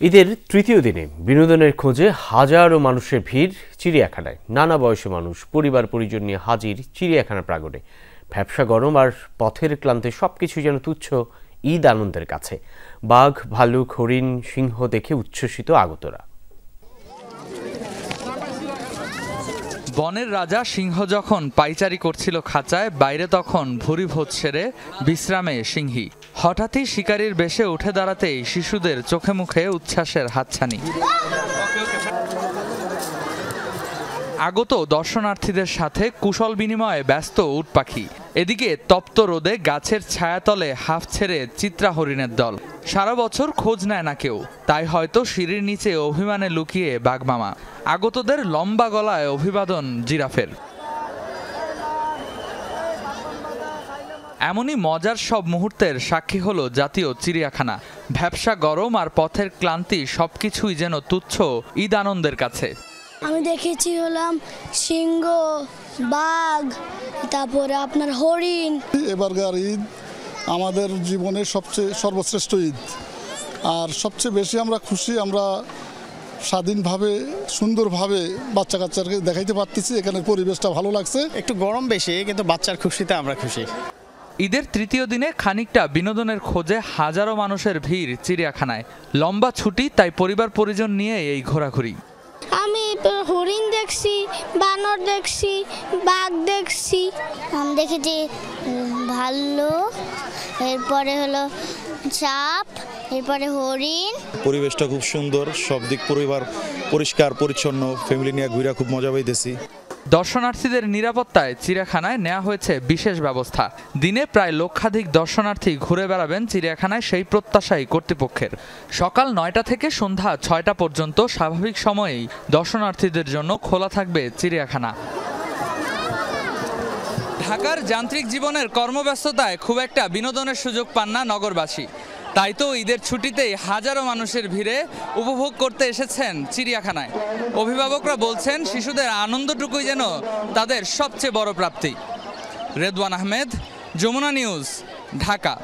ঈদের তৃতীয় দিনে বিনোদনের খোঁজে হাজারো মানুষের ভিড় চিড়িয়াখানায়। নানা বয়সী মানুষ পরিবার পরিজন নিয়ে হাজির চিড়িয়াখানা প্রাঙ্গণে। ভ্যাপসা গরম আর পথের ক্লান্তি সবকিছু যেন তুচ্ছ ঈদ আনন্দের কাছে। বাঘ, ভালুক, হরিণ, সিংহ দেখে উচ্ছ্বসিত আগতরা। বনের রাজা সিংহ যখন পাইচারি করছিল খাঁচায়, বাইরে তখন ভুরি ভোজ সেরে বিশ্রামে সিংহী। হঠাৎই শিকারীর বেশে উঠে দাঁড়াতেই শিশুদের চোখে মুখে উচ্ছ্বাসের হাতছানি। আগত দর্শনার্থীদের সাথে কুশল বিনিময়ে ব্যস্ত উট পাখি। এদিকে তপ্ত রোদে গাছের ছায়াতলে হাঁফ ছেড়ে চিত্রা হরিণের দল। সারা বছর খোঁজ নেয় না কেউ, তাই হয়তো সিঁড়ির নিচে অভিমানে লুকিয়ে বাঘমামা। আগতদের লম্বা গলায় অভিবাদন জিরাফের। এমনই মজার সব মুহূর্তের সাক্ষী হলো জাতীয় চিড়িয়াখানা। ভ্যাপসা গরম আর পথের ক্লান্তি সবকিছুই যেন তুচ্ছ ঈদ আনন্দের কাছে। আমি দেখেছি হলাম সিংহ, বাঘ, তারপরে আপনার হরিণ। এবারকার ঈদ আমাদের জীবনের সর্বশ্রেষ্ঠ ঈদ, আর সবচেয়ে বেশি আমরা খুশি। আমরা স্বাধীনভাবে সুন্দরভাবে বাচ্চা কাচ্চাকে দেখাইতে পারতেছি। এখানে পরিবেশটা ভালো লাগছে। একটু গরম বেশি, কিন্তু বাচ্চার খুশিতে আমরা খুশি। ঈদের তৃতীয় দিনে খানিকটা বিনোদনের খোঁজে হাজারো মানুষের ভিড় চিড়িয়াখানায়। লম্বা ছুটি, তাই পরিবার পরিজন নিয়ে এই ঘোরাঘুরি। আমি হরিণ দেখছি, বানর দেখছি, বাঘ দেখছি। আমি দেখেছি ভাল্লুক, এরপরে হলো সাপ, এরপরে হরিণ। পরিবেশটা খুব সুন্দর, সব দিক পরিবার পরিষ্কার পরিচ্ছন্ন, ফ্যামিলি নিয়ে ঘুরে খুব মজা পাইতেছি। দর্শনার্থীদের নিরাপত্তায় চিড়িয়াখানায় নেওয়া হয়েছে বিশেষ ব্যবস্থা। দিনে প্রায় লক্ষাধিক দর্শনার্থী ঘুরে বেড়াবেন চিড়িয়াখানায়, সেই প্রত্যাশাই কর্তৃপক্ষের। সকাল ৯টা থেকে সন্ধ্যা ৬টা পর্যন্ত স্বাভাবিক সময়েই দর্শনার্থীদের জন্য খোলা থাকবে চিড়িয়াখানা। ঢাকার যান্ত্রিক জীবনের কর্মব্যস্ততায় খুব একটা বিনোদনের সুযোগ পান না নগরবাসী। তাই তো ঈদের ছুটিতেই হাজারো মানুষের ভিড়ে উপভোগ করতে এসেছেন চিড়িয়াখানায়। অভিভাবকরা বলছেন শিশুদের আনন্দটুকুই যেন তাদের সবচেয়ে বড় প্রাপ্তি। রেদওয়ান আহমেদ, যমুনা নিউজ, ঢাকা।